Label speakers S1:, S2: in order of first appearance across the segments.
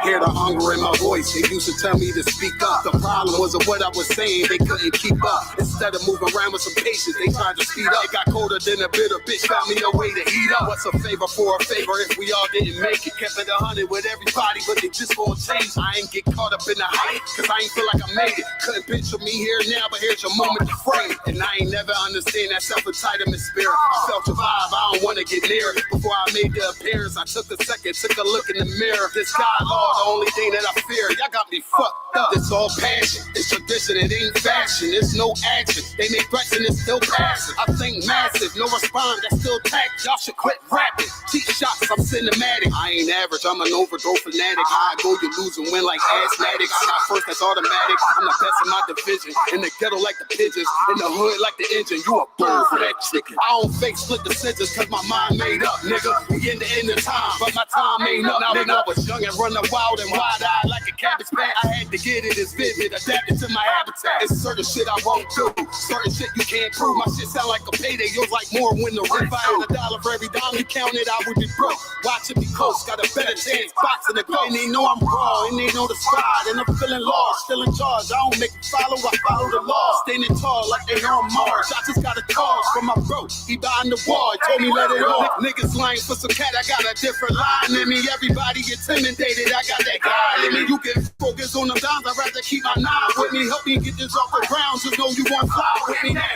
S1: Hear the hunger in my voice. They used to tell me to speak up. The problem was what I was saying, they couldn't keep up. Instead of moving around with some patience, they tried to speed up. It got colder than a bitter bitch, found me a way to heat up. What's a favor for a favor if we all didn't make it? Kept it 100 with everybody, but they just won't change. I ain't get caught up in the hype, cause I ain't feel like I made it. Couldn't picture me here now, but here's your moment to frame it. And I ain't never understand that self-entitlement spirit. I felt your vibe, I don't wanna get near it. Before I made the appearance, I took a second, took a look in the mirror. This God, Lord, the only thing that I fear. Y'all got me fucked up. It's all passion, it's tradition, it ain't fashion. It's no action, they make threats and it's still passive. I think massive, no response, that's still tact. Y'all should quit rapping. Cheap shots, I'm cinematic. I ain't average, I'm an overdose fanatic. How I go, you lose and win like asthmatics. Shot first, that's automatic. I'm the best in my division. In the ghetto like the pigeons, in the hood like the engine. You a bird for that chicken. I don't fake split decisions cause my mind made up, nigga. We in the end of time, but my time ain't up. Now when I was young and running wild and wide-eyed like a cabbage patch, I had to get it as vivid, adapted to my habitat. It's certain shit I won't do, certain shit you can't prove. My shit sound like a payday, yours like more when the rent. If I had $1 for every dime you counted, I would be broke. Watch it be close, got a better chance, boxing the go. And they know I'm raw, and they know the squad, and I'm feeling lost, still in charge. I don't make it follow, I follow the law. Standing tall like they on Mars. I just got a call from my bro, he behind the wall, he told me let it off. Niggas lying for some cat, I got a different line in me. Everybody intimidated, I got that guy in me. You can focus on them dimes, I'd rather keep my nine with me. Help me get this off the ground, just know you won't fly with me now.
S2: I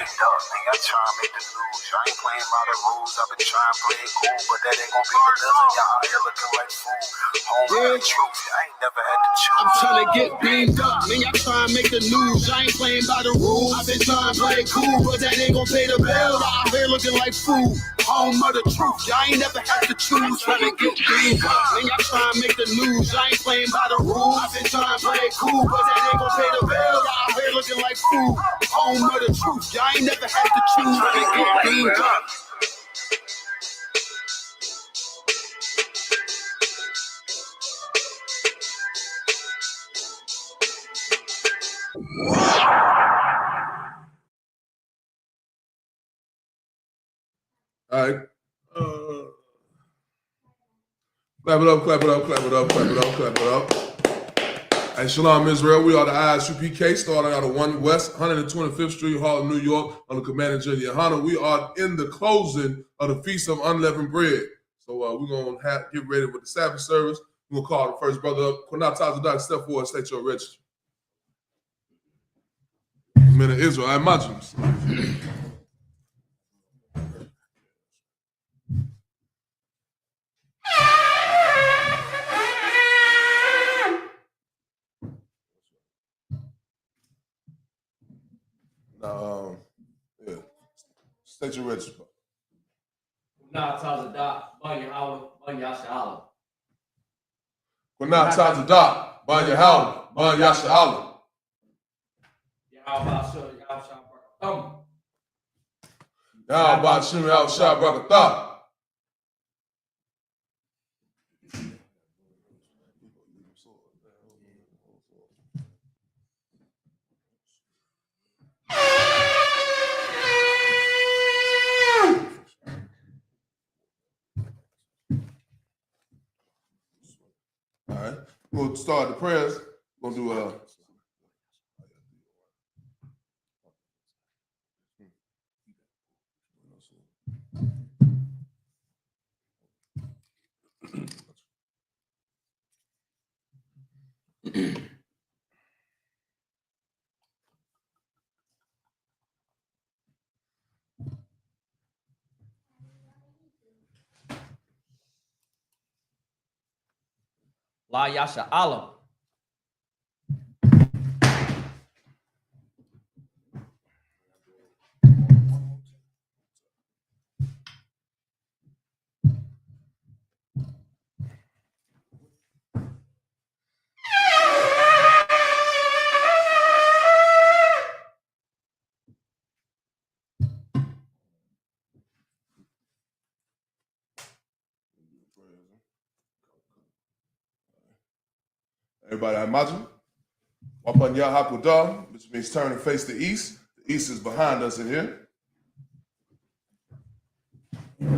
S2: try to make the news, I ain't playing by the rules. I've been trying to play it cool, but that ain't gonna be the dozen. Y'all out here looking like fool. Home with the truth, I ain't never had to choose.
S1: I'm trying to get beamed up, man, I try and make the news. I ain't playing by the rules. I've been trying to play it cool, but that ain't gonna pay the bill. Out here looking like fool. Home of the truth, y'all ain't never had to choose. Trying to get beamed up, man, I try and make the news. I ain't playing by the rules. I've been trying to play it cool, but that ain't gonna pay the bill. Out here looking like fool. Home of the truth, y'all ain't never had to choose. Trying to get beamed up.
S3: All right. Clap it up, clap it up, clap it up, clap it up, clap it up. Hey, Shalom, Israel. We are the I.S.U.P.K, starting out of 1 West, 125th Street, Harlem, New York, on the commanding journey YAHANNA. We are in the closing of the Feast of Unleavened Bread. So we're going to get ready with the Sabbath service. We're going to call the first brother up. Quinat Tazadak, step forward, state your register. Men of Israel, I imagine. Yeah. State your register.
S4: Quinat Tazadak, YAHANNA,
S3: Quinat Tazadak, YAHANNA, YAHANNA. Yahweh Shah Barakatah. All right, we'll start the prayers. We'll do
S4: La Yasha Alam.
S3: everybody, I imagine. Wapan Yahakudah, which means turn and face the east. The east is behind us in here.
S5: This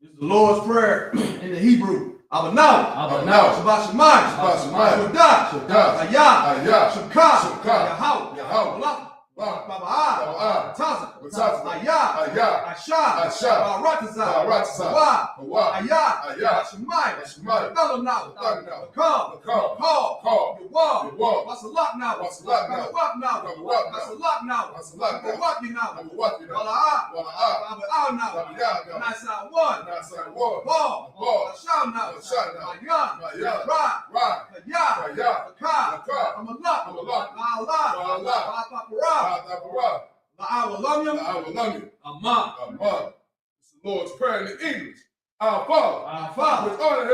S5: is the Lord's Prayer in the Hebrew. Abanaw. Shabbat Shemayim. Shadah. I.S.U.P.K. Yahawah. Baba'ah. Taza. I.S.U.P.K. Baratazah. I.S.U.P.K. Shemayim. Now. Call. Yawah. Wasalak now. Wap now. Wasalak now. Wapi now. Bala'ah now. Nasa one. Paul. Shal now. Mayan. Ra. Kaya. Ka. Amalak. La'ala. La'awalamium. Aman.
S3: It's the Lord's Prayer in English. Our Father, which art in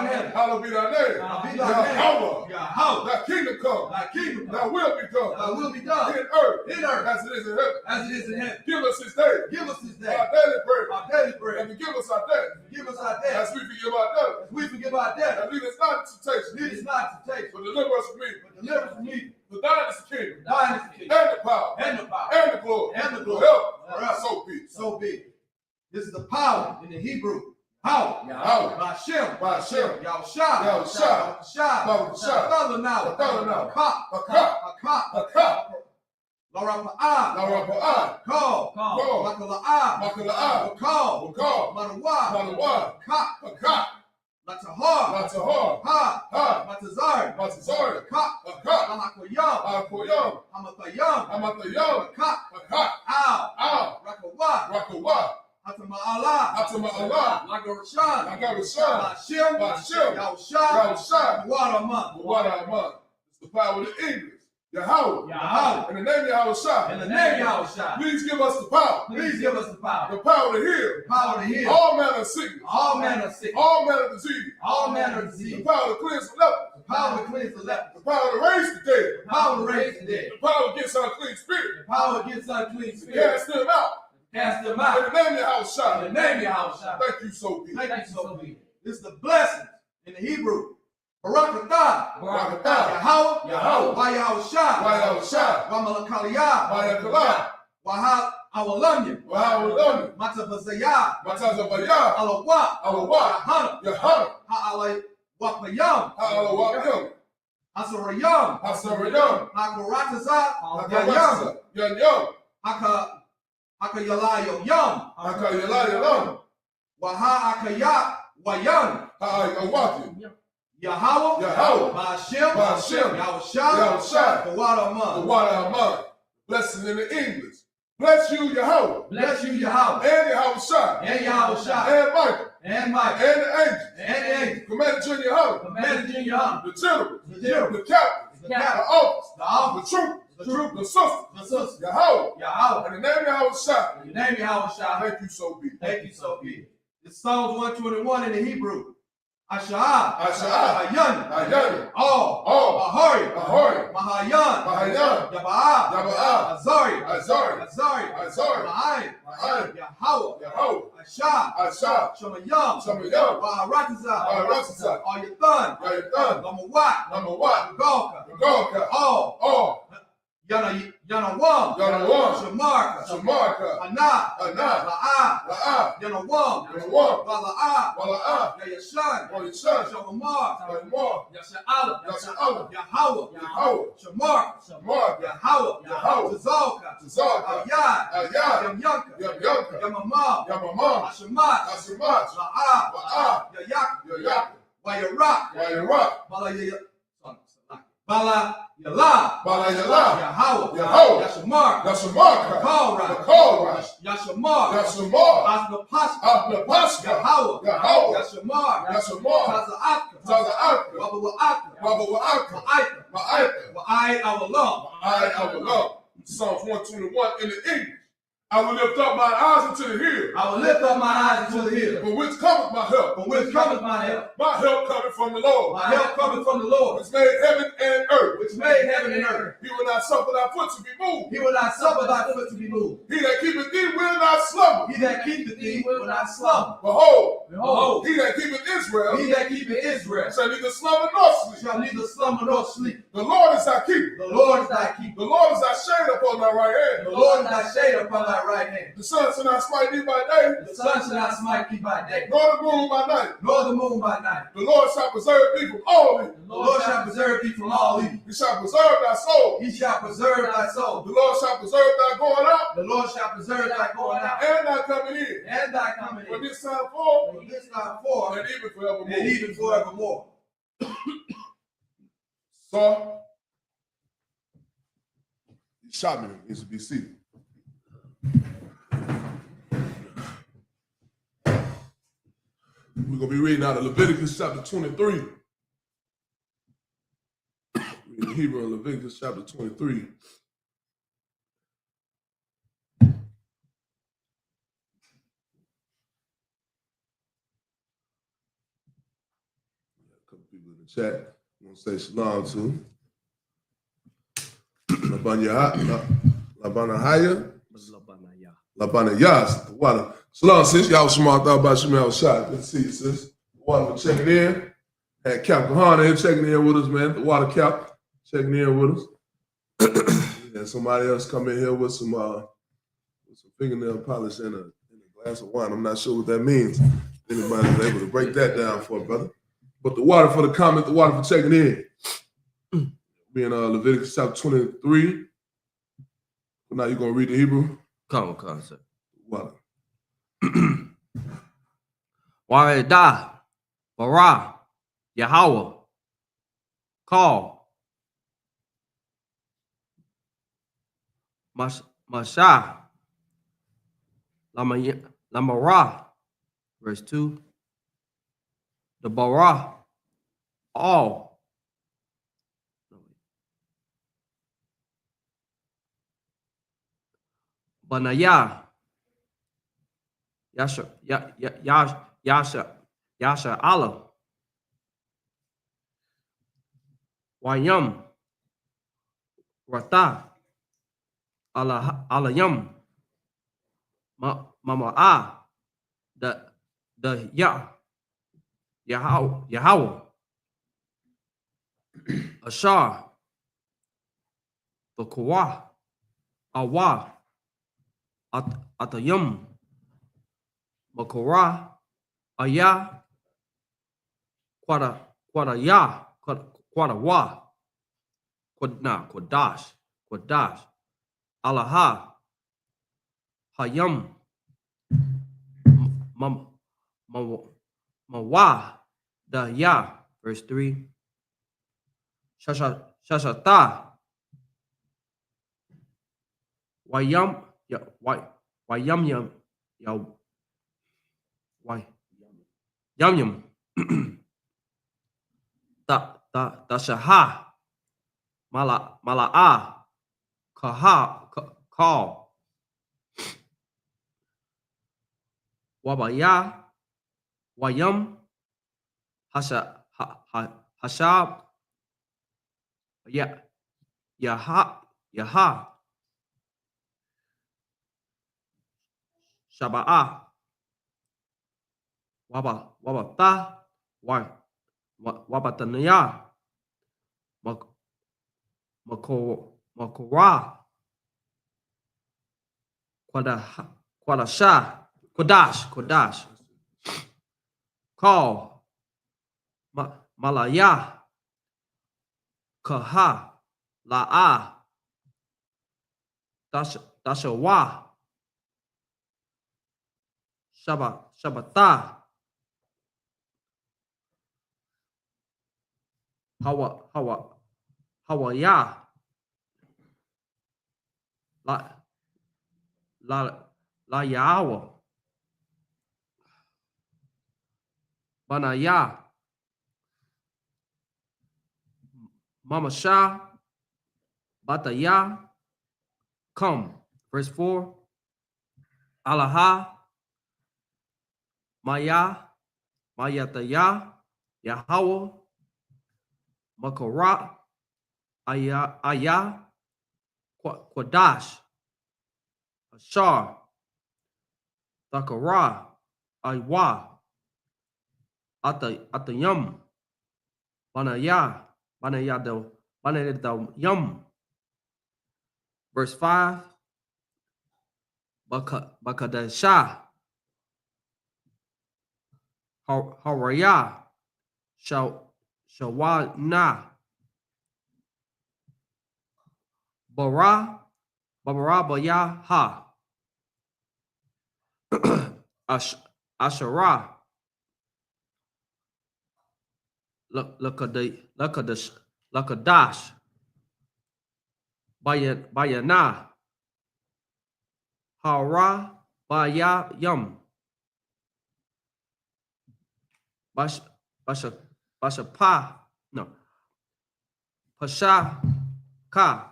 S3: heaven, hallowed be thy name. Yahawah. Thy kingdom come. Thy will be done. In earth. As it is in heaven. Give us this day. Our daily bread. And forgive us our debt. As we forgive our debtors. And lead us not into temptation. But deliver us from evil. For thine is the kingdom. And the power. And the glory. Forever. So be it.
S5: This is the power in the Hebrew. How?
S3: Yahawah.
S5: Ba'Shem.
S3: Yahusha.
S5: Now.
S3: Larapa'ah.
S5: Call.
S3: Makala'ah.
S5: Call.
S3: Manawah.
S5: Ka. Latahar. Ha. Matazar. Ka. Alakoyam. Hamatayam. Ka. Ow. Rakawah. Hatama'Allah. Lagarashan. Ba'Shem. Yahusha. Wadaman.
S3: It's the power of the English. Yahawah. In the name of Yahusha. Please give us the power. The power to heal. All manner of sickness. All manner of disease. The power to cleanse the leper. The power to raise the dead. The power against unclean spirit. Cast them out. In the name of Yahusha. Thank you so be.
S5: This is the blessings in the Hebrew. Barakatah. Yahawah.
S3: Yahusha.
S5: Wamalakaliah. Wahawalamya. Matavazayah. Alawah.
S3: Yahanna.
S5: Ha'alawapayam. Asarayam. Hakaratazah.
S3: Yanyam.
S5: Hakayalayam. Waha'akayat. Wayan. Yahawah. Ba'Shem. Yahusha. The Wadaman.
S3: Blessing in the English. Bless you, Yahawah. And Yahusha. And Michael.
S5: And
S3: the angels. Commander Junior. The generals. The captains. The officers. The troops. The sisters. Yahawah. In the name of Yahusha. Thank you so be.
S5: It's Psalms 121 in the Hebrew. I.S.U.P.K.
S3: Ayanna.
S5: All.
S3: Ahori.
S5: Mahayan. Yaba'ah. Azari. Ma'ayin. Yahawah.
S3: I.S.U.P.K.
S5: Shemayam. Baratazah. Ayathan. Lamawat.
S3: Galka.
S5: All. Yanawam. Shamarka. Ana. La'ah. Yanawam. Bala'ah. Yayashan. Shalomar. Yasha'ala. Yahawah. Shamarka. Yahawah. Tazalka. Ayad. Yamyanka. Yamamam. Ashamat. La'ah. Yayak. Wayarak. Balayala. Yahawah.
S3: Yashamarka.
S5: Kalra. Yashamar. Asnapaska. Yahawah. Yashamar. Taza'atka. Babawa'aka.
S3: I.S.U.P.K. Psalms 121 in the English. I will lift up my eyes into the hill. From which cometh my help. My help cometh from the Lord. Which made heaven and earth. He will not suffer thy foot to be moved. He that keepeth thee will not slumber.
S5: He that keepeth thee will not slumber.
S3: Behold,
S5: Behold,
S3: he that keepeth Israel
S5: he that keepeth Israel
S3: shall neither slumber nor sleep.
S5: shall neither slumber nor sleep.
S3: The Lord is thy keeper.
S5: The Lord is thy keeper.
S3: The Lord is thy shade upon thy right hand.
S5: The Lord is thy shade upon thy right hand.
S3: The sun shall not smite thee by day,
S5: The sun shall not smite thee by day,
S3: nor the moon by night.
S5: nor the moon by night.
S3: The Lord shall preserve thee from all evil.
S5: The Lord shall preserve thee from all evil.
S3: He shall preserve thy soul.
S5: He shall preserve thy soul.
S3: The Lord shall preserve thy going out
S5: The Lord shall preserve thy going out
S3: and thy coming in.
S5: and thy coming
S3: From
S5: in.
S3: this time forth
S5: From this time forth
S3: and even forevermore.
S5: and even forevermore.
S3: So, he shot me. Needs to be seated. We're going to be reading out of Leviticus chapter 23. Reading Hebrew in Leviticus chapter 23. A couple people in the chat. I'm going to say shalom to Labana Yas, the water. Shalom, sis. Y'all smart thought about you, shot. Good to see you, sis. The water for checking in. Had Cap YAHANNA here checking in with us, man. The water cap checking in with us. And somebody else come in here with some fingernail polish and a glass of wine. I'm not sure what that means. Anybody's able to break that down for a brother. But the water for the comment, the water for checking in. Being Leviticus chapter 23. Now you're going to read the Hebrew?
S4: Come, sir.
S3: Water.
S4: Warada, Bara, Yahweh, Call, Masha, Lamara, verse 2. The Bara, all. Banaya, Yasha Allah, Wayam, Rata, Alayam, Mama the Yahweh, Ashar, the Kawa, Awa, Atayam, Makora, Aya, Quada Ya, Quada Wa, Quadash, Alaha, Hayam, Mawa, the Ya, verse 3. Shashata, Wayam, Yam, Tashaha, Mala'a, Call, Wabaya, Wayam, Hashab, Yaha, Shaba'a, Wabata, Wabatania, Makora, Kodash, Call, Malaya, Kaha, La'a, Dashawa, Shabata, Hawaya, La Yahweh, Banaya, Mama Shah, Bataya, come. Verse 4. Alaha, Mayataya, Yahweh, Makara, Aya, Quadash, Ashar, Thakara, Aywa, Atayam. Banaya Yum. Verse 5. Bakadasha. Haraya. Shawana. Bayaha. Ashara. Lakadash. Bayana. Hara. Bayayum. Bashapa. No. Pasha. Ka.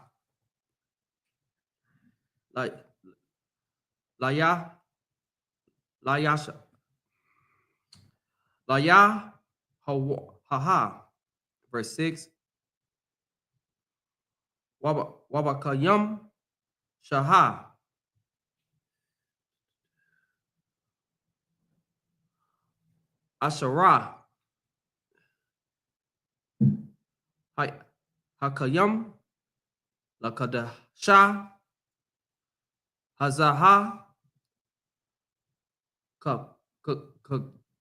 S4: Laya Haha. Verse 6. Wabakayum Shaha. Asherah. Hakayum Lakadasha. Hazaha.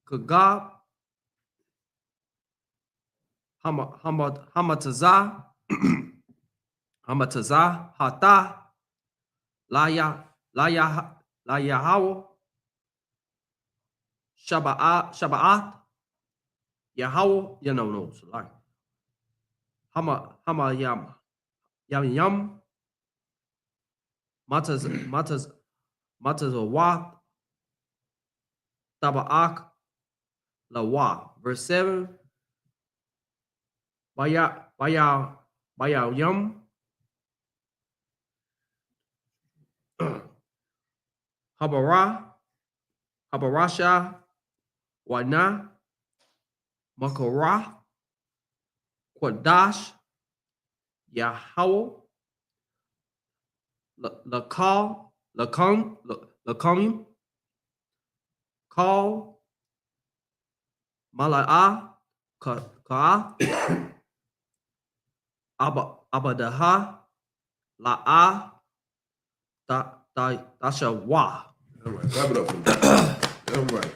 S4: Kagab. Hamatazah. Hamatazah. Hata. Layahaw. Shaba'at. Yahweh. No, sorry. Hamayam. Yam. Matazawat. Taba'ak. Lawa. Verse 7. Bayayum. Habarasha. Wana. Makara. Quadash. Yahweh. Lakam. Call. Mala'ah. Ka'ah. Abadaha. La'ah. Tashawa.
S3: All right, wrap it up. All right.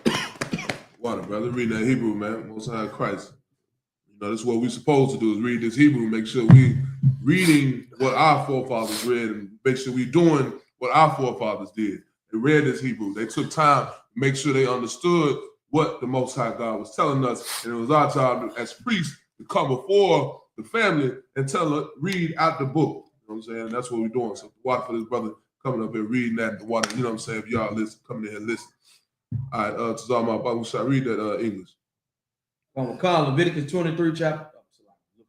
S3: Water, brother. Read that Hebrew, man. Most High Christ. You know, this is what we're supposed to do, is read this Hebrew, make sure we reading what our forefathers read, and make sure we doing what our forefathers did. They read this Hebrew. They took time to make sure they understood what the Most High God was telling us. And it was our job as priests to come before the family and tell us, read out the book. You know what I'm saying? And that's what we're doing. So water for this brother coming up here reading that, the water, you know what I'm saying? If y'all listen, coming in here and listen. All right, Tazama, Bible shall read that English.
S6: We'll call Leviticus 23,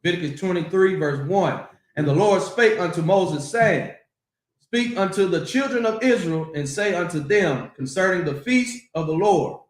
S6: Leviticus 23, verse 1. And the Lord spake unto Moses, saying, Speak unto the children of Israel, and say unto them concerning the feast of the Lord,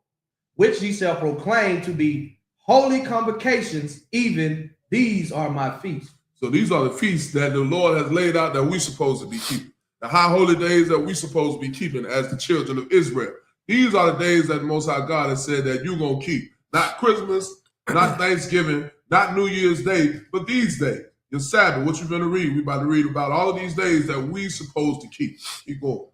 S6: which ye shall proclaim to be holy convocations, even these are my feasts.
S3: So these are the feasts that the Lord has laid out that we're supposed to be keeping. The high holy days that we're supposed to be keeping as the children of Israel. These are the days that the Most High God has said that you're going to keep. Not Christmas, not Thanksgiving, not New Year's Day, but these days. Your Sabbath, what you're going to read. We're about to read about all of these days that we're supposed to keep. Keep going.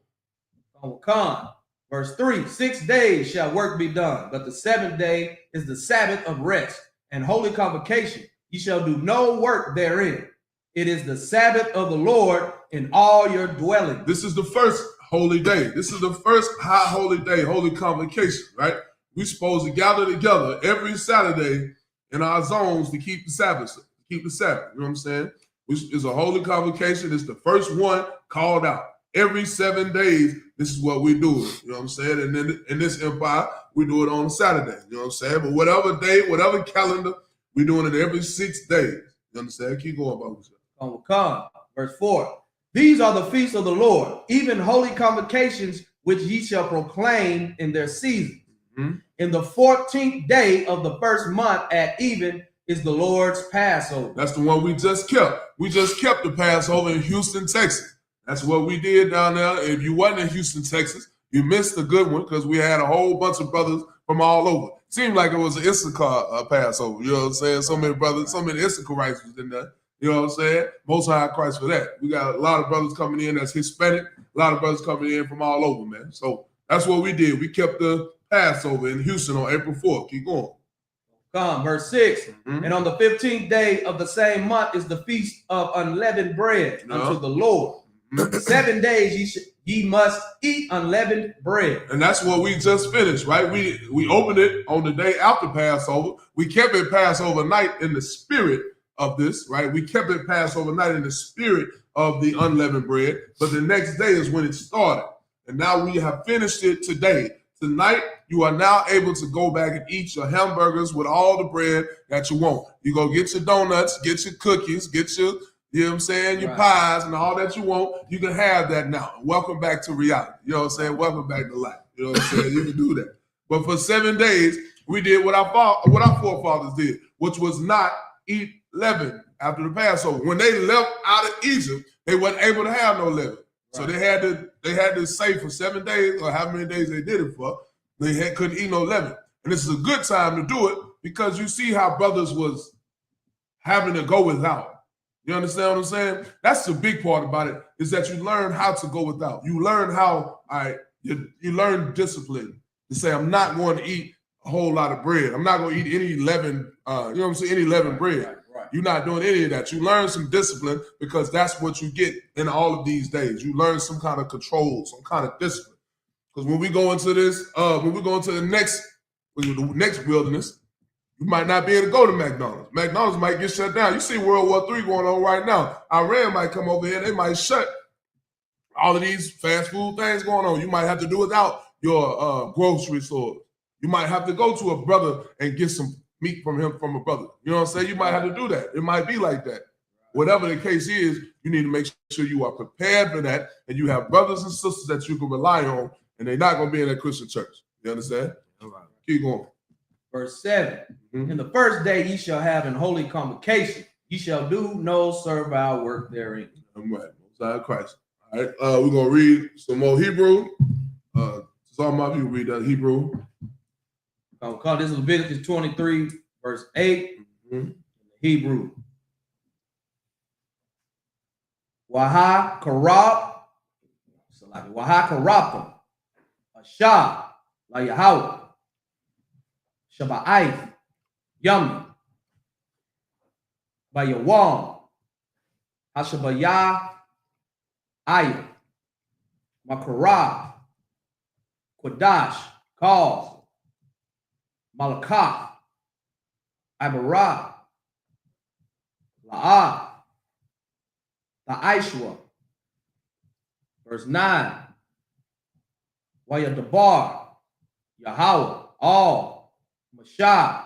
S6: Verse 3, 6 days shall work be done, but the 7th day is the Sabbath of rest and holy convocation. Ye shall do no work therein. It is the Sabbath of the Lord in all your dwellings.
S3: This is the first holy day. This is the first high holy day, holy convocation, right? We're supposed to gather together every Saturday in our zones to keep the Sabbath. You know what I'm saying? It's a holy convocation. It's the first one called out. Every 7 days, this is what we do. You know what I'm saying? And then in this empire, we do it on Saturday. You know what I'm saying? But whatever day, whatever calendar, we're doing it every 6 days. You understand? Keep going, Bible.
S6: Verse 4. These are the feasts of the Lord, even holy convocations, which ye shall proclaim in their season. Mm-hmm. In the 14th day of the first month at even is the Lord's Passover.
S3: That's the one we just kept. We just kept the Passover in Houston, Texas. That's what we did down there. If you wasn't in Houston, Texas, you missed a good one because we had a whole bunch of brothers from all over. Seemed like it was an Issachar Passover. You know what I'm saying? So many brothers, so many Issacharites was in there. You know what I'm saying? Most High Christ for that. We got a lot of brothers coming in that's Hispanic. A lot of brothers coming in from all over, man. So that's what we did. We kept the Passover in Houston on April 4th. Keep going.
S6: Come, verse 6. And on the 15th day of the same month is the feast of unleavened bread unto the Lord. 7 days ye must eat unleavened bread.
S3: And that's what we just finished, right? We opened it on the day after Passover. We kept it Passover night in the spirit of this, right? We kept it Passover night in the spirit of the unleavened bread. But the next day is when it started. And now we have finished it today. Tonight, you are now able to go back and eat your hamburgers with all the bread that you want. You go get your donuts, get your cookies, get your, you know what I'm saying, your pies and all that you want. You can have that now. Welcome back to reality. You know what I'm saying? Welcome back to life. You know what I'm saying? You can do that. But for 7 days, we did what our forefathers did, which was not eat leaven after the Passover. When they left out of Egypt, they weren't able to have no leaven. So they had to say for 7 days, or how many days they did it for, couldn't eat no leaven. And this is a good time to do it because you see how brothers was having to go without. You understand what I'm saying? That's the big part about it, is that you learn how to go without. You learn how, you learn discipline to say, I'm not going to eat a whole lot of bread. I'm not going to eat any leaven, you know what I'm saying, any leavened bread. You're not doing any of that. You learn some discipline because that's what you get in all of these days. You learn some kind of control, some kind of discipline. Because when we go into this, when we go into the next wilderness, you might not be able to go to McDonald's. McDonald's might get shut down. You see World War III going on right now. Iran might come over here. They might shut all of these fast food things going on. You might have to do without your grocery store. You might have to go to a brother and get some meat from a brother. You know what I'm saying? You might have to do that. It might be like that. Whatever the case is, you need to make sure you are prepared for that and you have brothers and sisters that you can rely on, and they're not going to be in that Christian church. You understand? All right. Keep going.
S6: Verse 7. In the first day ye shall have an holy convocation. Ye shall do no servile work therein.
S3: I'm right. Most Christ. All right. We're going to read some more Hebrew. Some of you read that Hebrew.
S6: This is Leviticus 23, verse 8, Hebrew. YAHANNA, Ashab, La Yahweh, Shabbat, Yummy, by Yawam, Hashabaya, Ayah, Makarah, Kodash, Cause, Malakah, Ibarah, La'ah, I.S.U.P.K. Verse 9. Wayadabar, Yahweh, all, Mashah,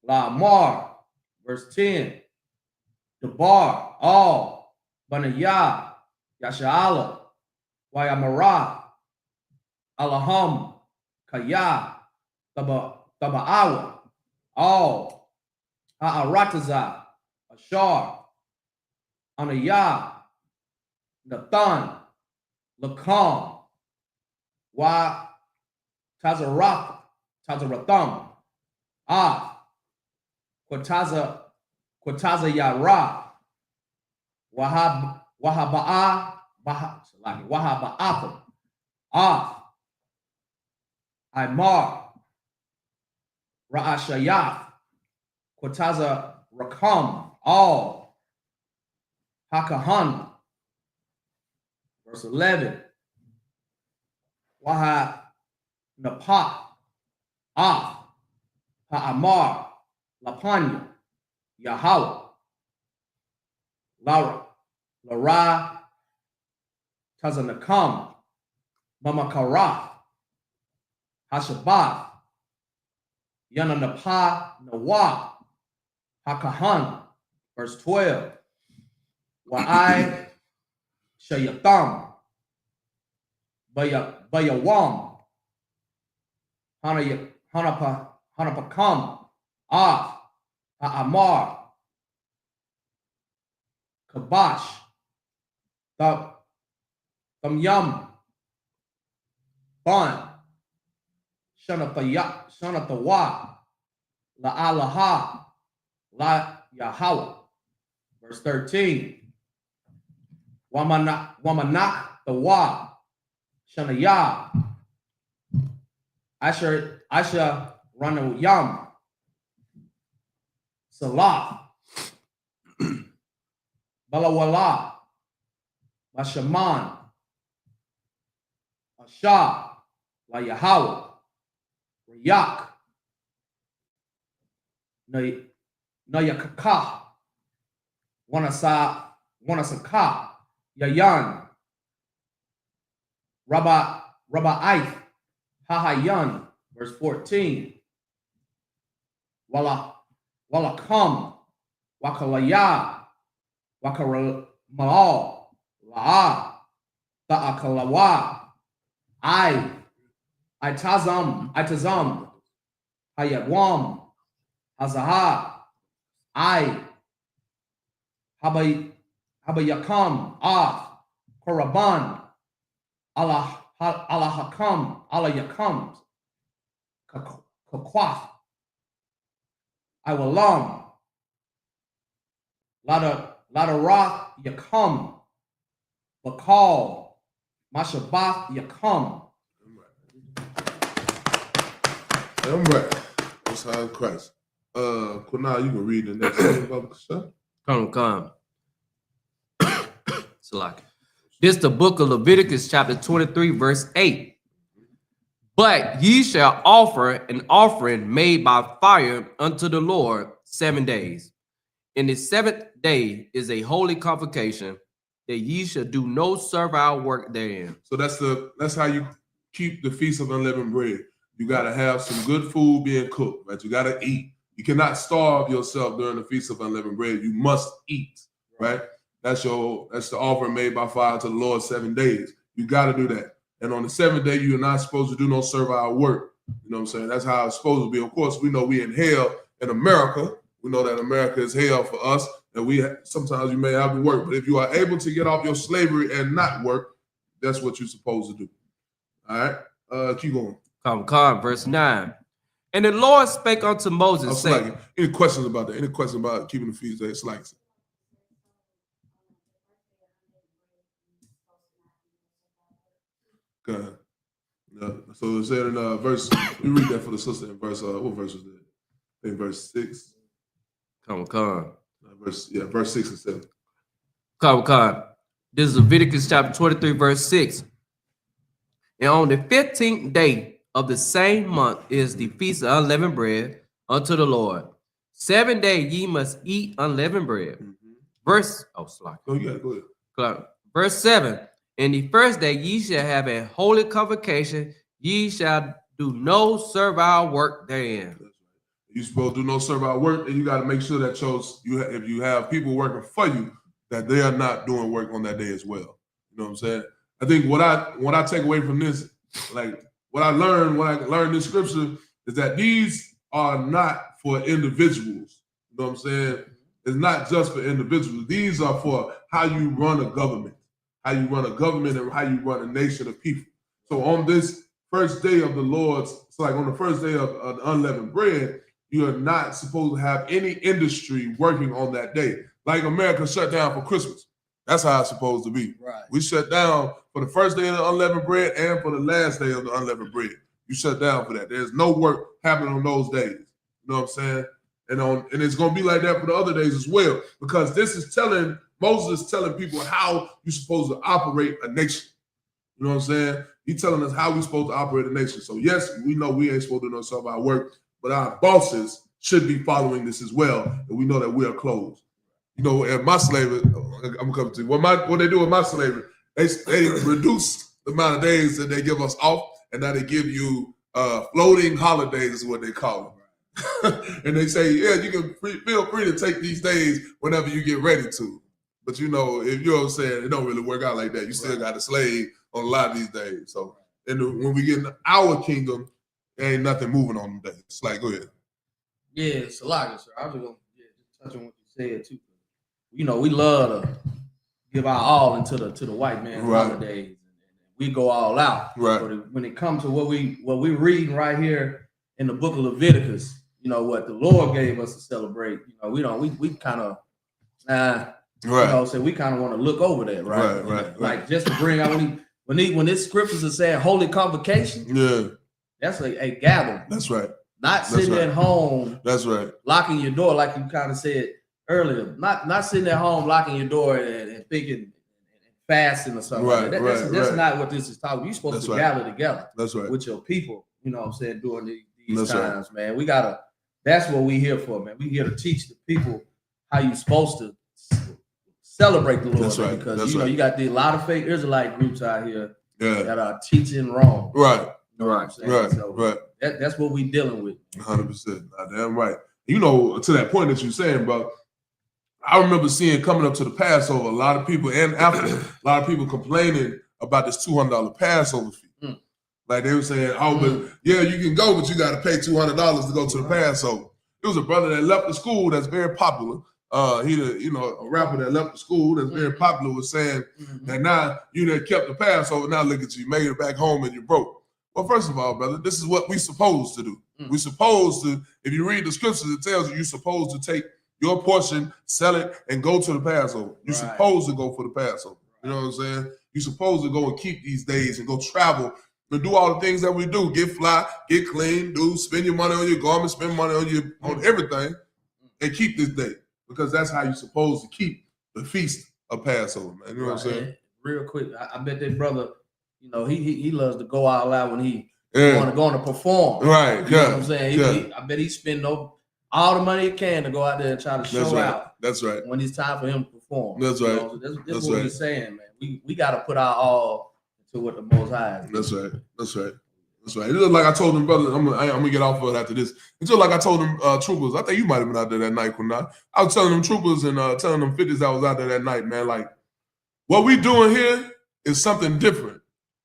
S6: La'amar. Verse 10. Dabar, all, Banayah, Yasha'ala, Wayamarah, Alaham, Kayah, Taba'awa, all, Ha'arataza, Ashar, Anayah, Nathan, Lakam, Wa Tazaratham, Quataza Yara, Wahaba'atham, Imar, Ra'ashayath, Quataza Rakam, all, HaKahanna. Verse 11. YAHANNA, Ha'amar, Lapanya, Yahweh, Lara, Tazanakam, Mamakarath, Hashabath, Yananapa, Nawah, HaKahanna. Verse 12. Wa'ai Shayatham, Bayawam, Hanapakam, Ha'amar, Kabash, Tamyam, Ban, Shanatawa, La Alaha, La Yahweh. Verse 13. Wamanak the Wa, Shanaya, Asha Ranayam, Salah, Balawala, Bashaman, Asha, La Yahweh, Rayak, Nayakaka, Wanasaka, Yayan, Rabbaith, Hahayan, verse 14. Walakam, Wakalaya, Wakaramal, La'a, Ta'akalawa, Itazam, Hayawam, Hazaha, Habayakam, Koraban, Allah Hakam, Allah Yakam, Kakwaf, Iwalam, Ladaroth Yakam, Bakal, Mashabath Yakam.
S3: All right. Most High Christ. Kunal, you can read the next one, Brother Kasha.
S4: Come. Salaki. This is the book of Leviticus, chapter 23, verse 8. But ye shall offer an offering made by fire unto the Lord 7 days. And the seventh day is a holy convocation, that ye shall do no servile work therein.
S3: So that's how you keep the Feast of Unleavened Bread. You got to have some good food being cooked, right? You got to eat. You cannot starve yourself during the Feast of Unleavened Bread. You must eat, right? That's the offering made by fire to the Lord 7 days. You got to do that. And on the seventh day, you're not supposed to do no servile work. You know what I'm saying? That's how it's supposed to be. Of course, we know we in hell in America. We know that America is hell for us, and sometimes you may have to work. But if you are able to get off your slavery and not work, that's what you're supposed to do. All right? Keep going.
S4: Come, verse 9. And the Lord spake unto Moses, saying,
S3: any questions about that? Any questions about keeping the feast day? It's like, okay. So it said in verse, we read that for the sister in verse, what verse was that? In verse 6.
S4: Come.
S3: Verse 6 and 7.
S4: Come. This is Leviticus chapter 23, verse 6. And on the 15th day of the same month is the feast of unleavened bread unto the Lord. 7 days ye must eat unleavened bread.
S3: Go ahead.
S4: Verse 7. In the first day ye shall have a holy convocation, ye shall do no servile work therein.
S3: You're supposed to do no servile work, and you got to make sure that if you have people working for you, that they are not doing work on that day as well. You know what I'm saying? I think what I take away from this, like what I learned when I learned this scripture, is that these are not for individuals. You know what I'm saying? It's not just for individuals. These are for how you run a government, and how you run a nation of people. So on this first day of the Lord's, it's like on the first day of unleavened bread, you are not supposed to have any industry working on that day. Like America shut down for Christmas. That's how it's supposed to be.
S6: Right.
S3: We shut down for the first day of the unleavened bread and for the last day of the unleavened bread. You shut down for that. There's no work happening on those days. You know what I'm saying? And it's going to be like that for the other days as well, because Moses is telling people how you're supposed to operate a nation. You know what I'm saying? He's telling us how we're supposed to operate a nation. So yes, we know we ain't supposed to do no servile work, but our bosses should be following this as well, and we know that we are closed. You know, at my slavery, I'm coming to you. What they do with my slavery, they reduce the amount of days that they give us off, and now they give you floating holidays is what they call them. And they say, yeah, you can feel free to take these days whenever you get ready to. But you know, if you know what I'm saying, it don't really work out like that. You still got a slave on a lot of these days. So when we get in our kingdom, there ain't nothing moving on them days. It's like, go ahead.
S6: Yeah, it's a lot, sir. I was just gonna touch on what you said too. You know, we love to give our all into the white man holidays, and we go all out.
S3: Right.
S6: But when it comes to what we reading right here in the book of Leviticus, you know, what the Lord gave us to celebrate. You know, we kind of, you know, so we kind of want to look over that, right?
S3: Right.
S6: Like just to bring out when this scriptures are saying holy convocation,
S3: yeah,
S6: that's a gathering.
S3: that's right.
S6: Not sitting at home.
S3: That's right.
S6: Locking your door, like you kind of said earlier. Not sitting at home locking your door and thinking and fasting or something.
S3: Right,
S6: that's not what this is talking. You're supposed to gather together.
S3: That's right.
S6: With your people. You know what I'm saying? During these times, man. We gotta. That's what we here for, man. We here to teach the people how you're supposed to celebrate the Lord.
S3: That's right.
S6: Because you know you got a lot of fake Israelite groups out here
S3: yeah.
S6: that are teaching wrong.
S3: Right.
S6: You know what I'm saying?
S3: Right.
S6: So
S3: right.
S6: That's what we dealing with.
S3: 100%. Damn right. You know, to that point that you're saying, bro, I remember seeing coming up to the Passover, a lot of people, and after, a lot of people complaining about this $200 Passover fee. Like they were saying, oh, but yeah, you can go, but you got to pay $200 to go to the Passover. There was a brother that left the school that's very popular. He, a rapper that left the school that's very popular was saying that now you done kept the Passover, now look at you, made it back home and you broke. Well, first of all, brother, this is what we're supposed to do. We're supposed to, if you read the scriptures, it tells you you're supposed to take your portion, sell it, and go to the Passover. You're supposed to go for the Passover. You know what I'm saying? You're supposed to go and keep these days and go travel and do all the things that we do. Get fly, get clean, spend your money on your garments, spend money on everything, and keep this day. Because that's how you're supposed to keep the feast of Passover, man. You know what I'm saying?
S6: Real quick, I bet that brother, you know, he loves to go out loud when he want to go on to perform.
S3: Right.
S6: You know what I'm saying? I bet he spend all the money he can to go out there and try to show out.
S3: That's right.
S6: When it's time for him to perform.
S3: That's right.
S6: So that's what we're saying, man. We got to put our all into what the Most High is.
S3: That's right. That's right. That's right. It's just like I told them, brother, I'm gonna get off of it after this. It's just like I told them troopers. I think you might have been out there that night, Kunal. I was telling them troopers and telling them 50s that was out there that night, man. Like, what we doing here is something different.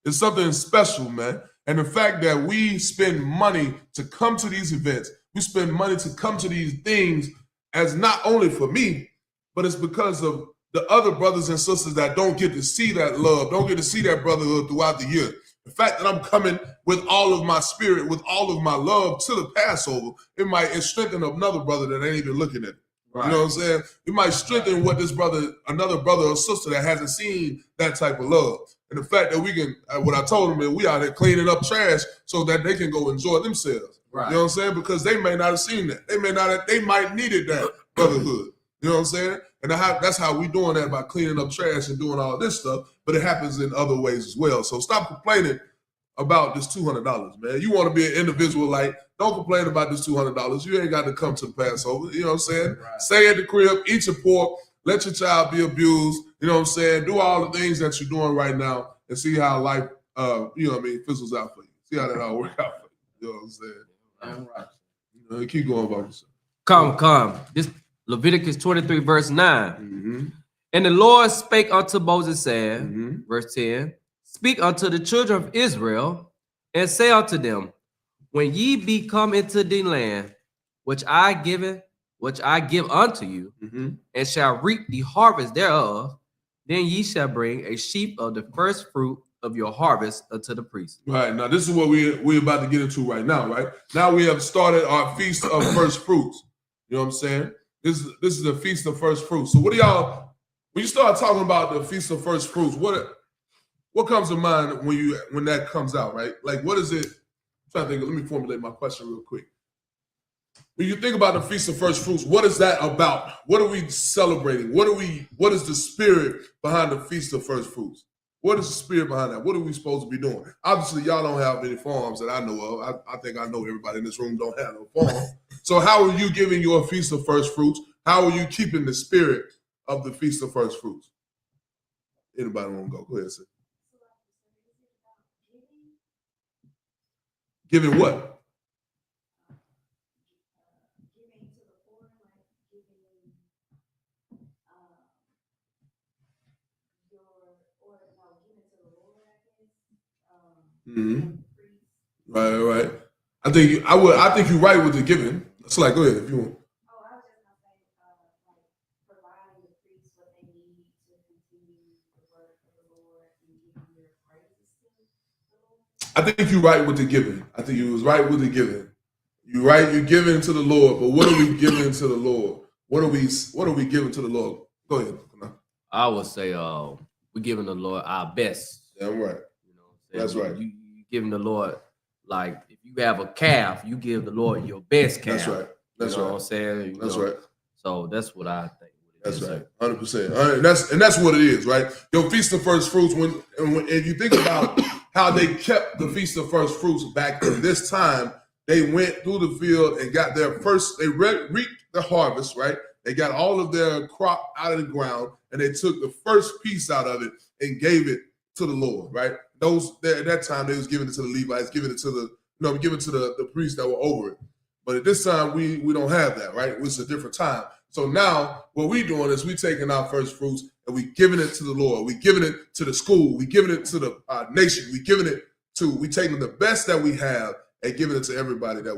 S3: It's something special, man. And the fact that we spend money to come to these events, we spend money to come to these things as not only for me, but it's because of the other brothers and sisters that don't get to see that love, don't get to see that brotherhood throughout the year. The fact that I'm coming with all of my spirit, with all of my love to the Passover, it might strengthen another brother that ain't even looking at it. Right. You know what I'm saying? It might strengthen what another brother or sister that hasn't seen that type of love. And the fact that we can, what I told them is we out here cleaning up trash so that they can go enjoy themselves. Right. You know what I'm saying? Because they may not have seen that. They might needed that brotherhood. You know what I'm saying? And that's how we doing that, by cleaning up trash and doing all this stuff. But it happens in other ways as well. So stop complaining about this $200, man. You want to be an individual, like, don't complain about this $200. You ain't got to come to the Passover. You know what I'm saying? Right. Stay at the crib, eat your pork, let your child be abused. You know what I'm saying? Do all the things that you're doing right now and see how life, fizzles out for you. See how that all work out for you. You know what I'm saying? All right. You know, keep going about yourself.
S4: Come. This Leviticus 23, verse 9. And the Lord spake unto Moses, saying, verse 10, speak unto the children of Israel, and say unto them, when ye be come into the land which I give unto you, and shall reap the harvest thereof, then ye shall bring a sheaf of the first fruit of your harvest unto the priest. Right.
S3: Now, this is what we're about to get into right now, right? Now we have started our feast of first fruits. You know what I'm saying? This is the feast of first fruits. So what do y'all, when you start talking about the feast of first fruits, what comes to mind when that comes out, right? Like, what is it? I'm trying to think. Let me formulate my question real quick. When you think about the Feast of First Fruits, what is that about? What are we celebrating? What is the spirit behind the Feast of First Fruits? What is the spirit behind that? What are we supposed to be doing? Obviously, y'all don't have any farms that I know of. I think I know everybody in this room don't have no farm. So how are you giving your Feast of First Fruits? How are you keeping the spirit of the Feast of First Fruits? Anybody want to go? Go ahead, sir. Giving what? Right. I think you're right with the giving. So, like, go ahead if you want.
S7: I was just gonna say, providing the priests what they need to continue the work of the Lord and giving their praises to the Lord.
S3: I think you're right with the giving. I think you was right with the giving. You right? You're giving to the Lord, but what are we giving to the Lord? What are we giving to the Lord? Go ahead.
S4: I would say we're giving the Lord our best.
S3: Damn right.
S4: You know what I'm saying?
S3: That's right.
S4: You giving the Lord, like if you have a calf, you give the Lord your best calf.
S3: That's right. That's
S4: you know
S3: right.
S4: what I'm saying?
S3: That's right.
S4: So that's what I think.
S3: That's right, 100%. And that's what it is, right? Your Feast of First Fruits. When you think about how they kept the Feast of First Fruits back in this time, they went through the field and got their first. They reaped the harvest, right? They got all of their crop out of the ground, and they took the first piece out of it and gave it to the Lord, right? At that time they was giving it to the Levites, giving it to the priests that were over it. But at this time we don't have that, right? It's a different time. So now what we're doing is we taking our first fruits and we giving it to the Lord. We giving it to the school. We giving it to the nation. We taking the best that we have and giving it to everybody that's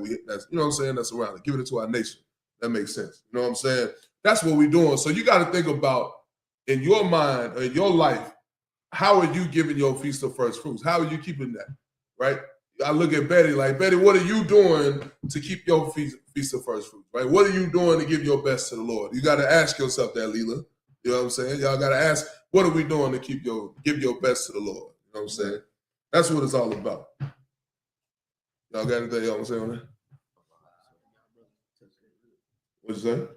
S3: you know what I'm saying, that's around it. Giving it to our nation. That makes sense. You know what I'm saying? That's what we're doing. So you got to think about in your mind or in your life, how are you giving your Feast of First Fruits? How are you keeping that, right? I look at Betty like, Betty, what are you doing to keep your Feast of First Fruits, right? What are you doing to give your best to the Lord? You got to ask yourself that, Leela. You know what I'm saying? Y'all got to ask, what are we doing to give your best to the Lord? You know what I'm saying? That's what it's all about. Y'all got anything y'all want to say on that? What'd you say?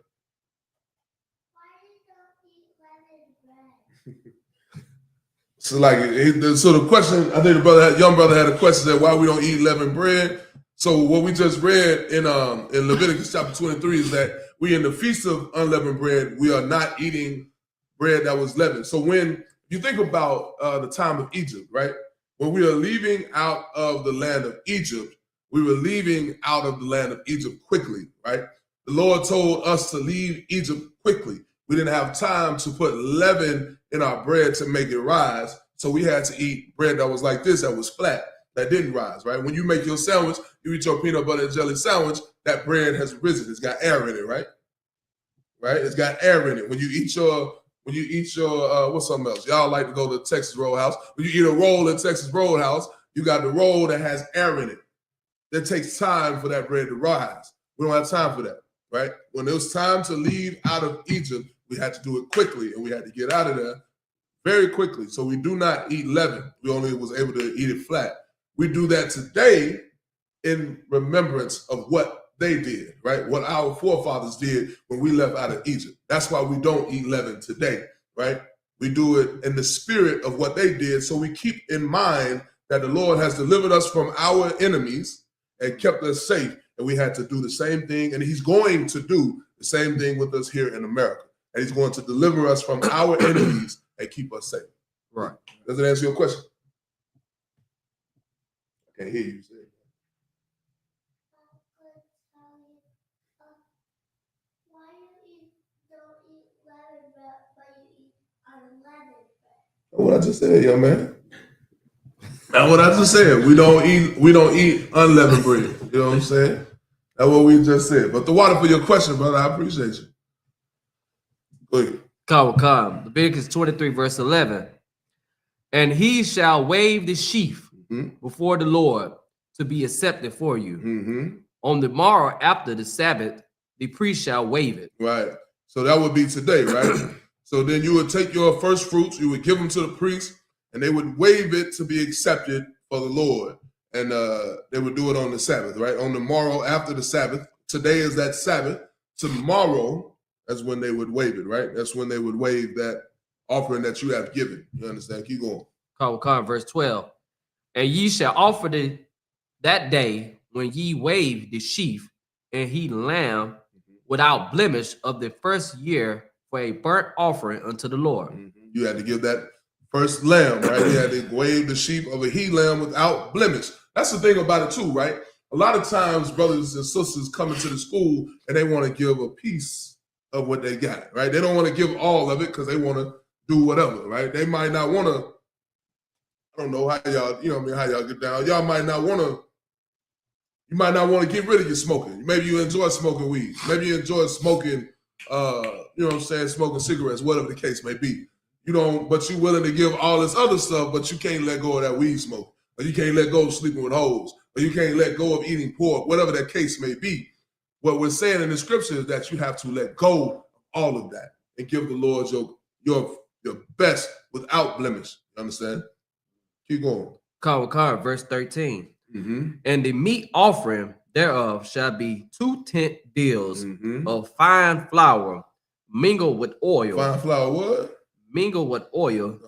S3: So the question, I think the young brother had a question that why we don't eat leavened bread. So what we just read in Leviticus chapter 23 is that we in the Feast of Unleavened Bread, we are not eating bread that was leavened. So when you think about the time of Egypt, right? When we are leaving out of the land of Egypt, we were leaving out of the land of Egypt quickly, right? The Lord told us to leave Egypt quickly. We didn't have time to put leaven in our bread to make it rise. So we had to eat bread that was like this, that was flat, that didn't rise, right? When you make your sandwich, you eat your peanut butter and jelly sandwich, that bread has risen. It's got air in it, right? Right? It's got air in it. When you eat your what's something else? Y'all like to go to Texas Roadhouse. When you eat a roll at Texas Roadhouse, you got the roll that has air in it. That takes time for that bread to rise. We don't have time for that, right? When it was time to leave out of Egypt, we had to do it quickly, and we had to get out of there very quickly. So we do not eat leaven. We only was able to eat it flat. We do that today in remembrance of what they did, right? What our forefathers did when we left out of Egypt. That's why we don't eat leaven today, right? We do it in the spirit of what they did. So we keep in mind that the Lord has delivered us from our enemies and kept us safe. And we had to do the same thing. And he's going to do the same thing with us here in America. And he's going to deliver us from our enemies and keep us safe.
S4: Right.
S3: Does it answer your question? I can't hear you. What I just said, young man. That's what I just said. We don't eat unleavened bread. You know what I'm saying? That's what we just said. But the water for your question, brother, I appreciate you. Go ahead.
S4: Come. Leviticus 23, verse 11. And he shall wave the sheaf before the Lord to be accepted for you. On the morrow after the Sabbath, the priest shall wave it.
S3: Right. So that would be today, right? So then you would take your first fruits, you would give them to the priest, and they would wave it to be accepted for the Lord. And they would do it on the Sabbath, right? On the morrow after the Sabbath. Today is that Sabbath. Tomorrow, that's when they would wave it, right? That's when they would wave that offering that you have given. You understand? Keep going.
S4: Come, verse 12. And ye shall offer that day when ye wave the sheaf and he lamb without blemish of the first year for a burnt offering unto the Lord.
S3: You had to give that first lamb, right? You had to wave the sheep of a he lamb without blemish. That's the thing about it too, right? A lot of times brothers and sisters come into the school and they want to give a piece of what they got, right? They don't want to give all of it because they want to do whatever, right? They might not want to, I don't know how y'all, you know what I mean, how y'all get down. Y'all might not want to, you might not want to get rid of your smoking. Maybe you enjoy smoking weed. Maybe you enjoy smoking, you know what I'm saying, smoking cigarettes, whatever the case may be. You don't, but you're willing to give all this other stuff, but you can't let go of that weed smoke. Or you can't let go of sleeping with hoes. or you can't let go of eating pork, whatever that case may be. What we're saying in the scripture is that you have to let go of all of that and give the Lord your best without blemish. You understand? Keep going.
S4: Verse 13. And the meat offering thereof shall be 2 tenth deals of fine flour mingled with oil.
S3: Fine flour what?
S4: Mingled with oil.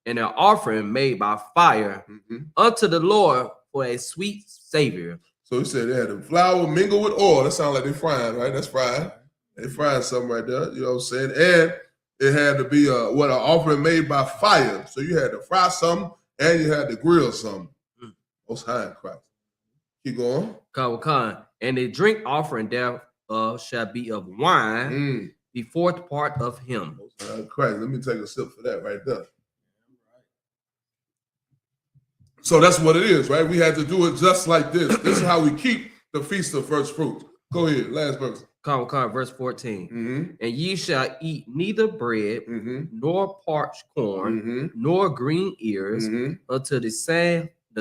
S4: And an offering made by fire unto the Lord for a sweet savior.
S3: So he said they had the flour mingled with oil. That sounds like they're frying, right? That's fried. They frying something right there. You know what I'm saying? And it had to be an offering made by fire. So you had to fry something and you had to grill something. Most High in Christ. Keep going.
S4: And the drink offering thereof shall be of wine, the 4th part of him.
S3: Most High in Christ. Let me take a sip for that right there. So that's what it is, right? We had to do it just like this. This is how we keep the Feast of First Fruits. Go ahead, last verse.
S4: Verse 14. And ye shall eat neither bread, nor parched corn, nor green ears, until the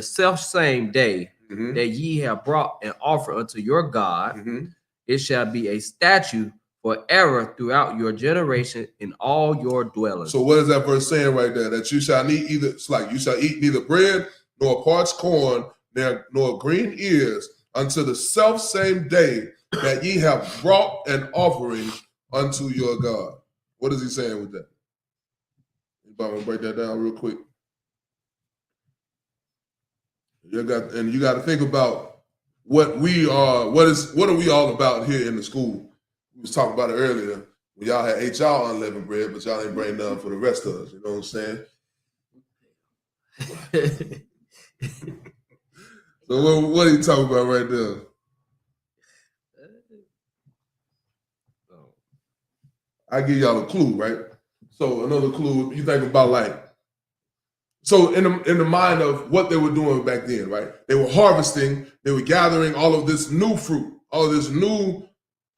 S4: self same day that ye have brought an offering unto your God. It shall be a statute forever throughout your generation in all your dwellings.
S3: So what is that verse saying right there? That you shall eat you shall eat neither bread, nor parched corn, nor green ears, until the self same day that ye have brought an offering unto your God. What is he saying with that? Anybody want to break that down real quick? You got to think about what we are. What are we all about here in the school? We was talking about it earlier. When y'all ate y'all unleavened bread, but y'all ain't bring none for the rest of us. You know what I'm saying? So what are you talking about right there? I give y'all a clue, right? So another clue, you think about so in the mind of what they were doing back then, right? They were harvesting, they were gathering all of this new fruit, all of this new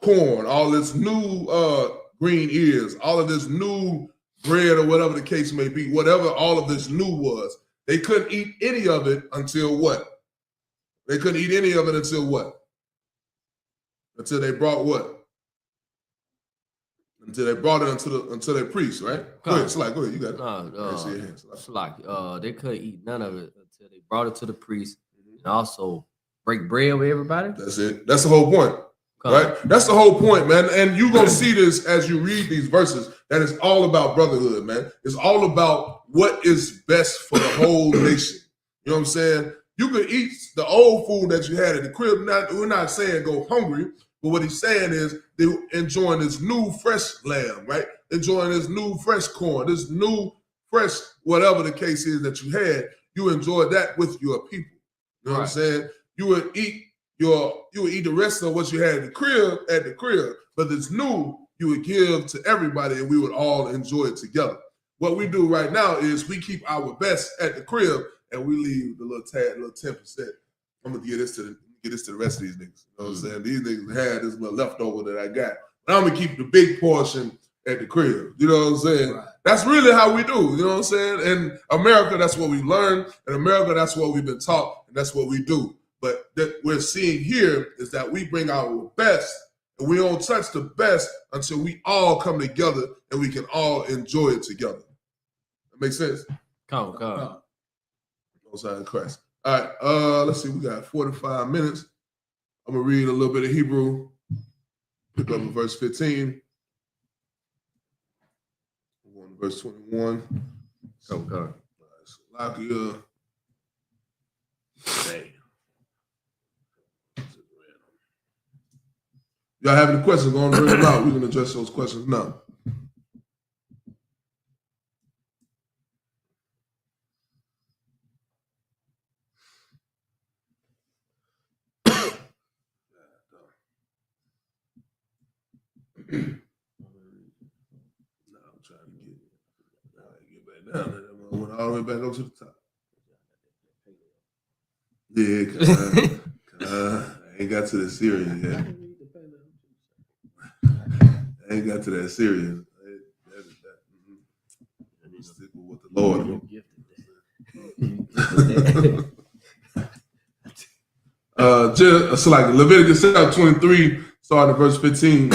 S3: corn, all this new green ears, all of this new bread or whatever the case may be, whatever all of this new was. They couldn't eat any of it until what? They couldn't eat any of it until what? Until they brought what? Until they brought it until they priest, right? Go ahead, Slack. Go ahead, you got it.
S4: They couldn't eat none of it until they brought it to the priest and also break bread with everybody.
S3: That's it. That's the whole point, right? That's the whole point, man. And you're gonna see this as you read these verses. That it's all about brotherhood, man. It's all about what is best for the whole nation. You know what I'm saying? You could eat the old food that you had at the crib. We're not saying go hungry. But what he's saying is they're enjoying this new fresh lamb, right? Enjoying this new fresh corn, this new fresh whatever the case is that you had. You enjoyed that with your people. You know what I'm saying? You would eat the rest of what you had at the crib, but this new you would give to everybody, and we would all enjoy it together. What we do right now is we keep our best at the crib, and we leave the little 10%. I'm gonna get this to the rest of these niggas. You know what I'm saying? These niggas had this little leftover that I got. But I'm gonna keep the big portion at the crib. You know what I'm saying? Right. That's really how we do. You know what I'm saying? In America, that's what we learn. In America, that's what we've been taught, and that's what we do. But that we're seeing here is that we bring our best, and we don't touch the best until we all come together and we can all enjoy it together. That makes sense?
S4: Come.
S3: Most High in Christ. All right, let's see. We got 45 minutes. I'm gonna read a little bit of Hebrew. Pick up in verse 15. We're going to verse 21.
S4: Okay.
S3: Salakia. Y'all have any questions? Go on and bring them out. We can address those questions now. I'm trying to get back down there. I went all the way back up to the top. Yeah, I ain't got to the Syrian yet. I ain't got to that Syrian. I need to stick with what the Lord. It's like Leviticus 23, starting at verse 15.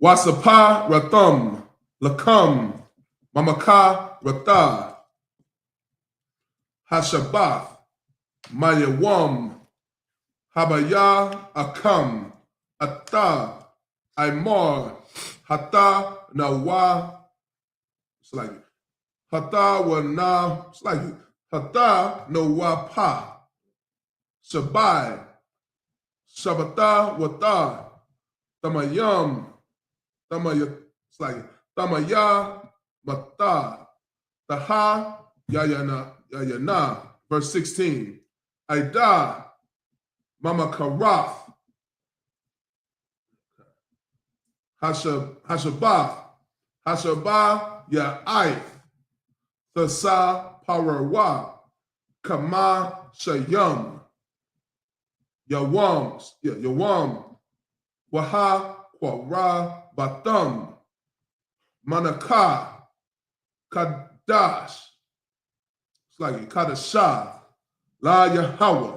S3: Wasapa Ratham, Lakam, Mamaka Ratha, Hashabath, Mayawam, Habaya Akam, Atta, Aimar, Hata Nawa, it's like Hata Wana, it's like Hata Nawa Pa, Shabai, Shabata Wata, Tamayam, Tamaya, it's like Tamaya Mata, Taha Yayana, verse 16. Aida, Mama Karath, Hashabah, Ya'ai, Thasa Parawa, Kama Shayam, Yawam, Waha Kwara Batam, Manaka, Kadash, it's like Kadashah, La Yahweh.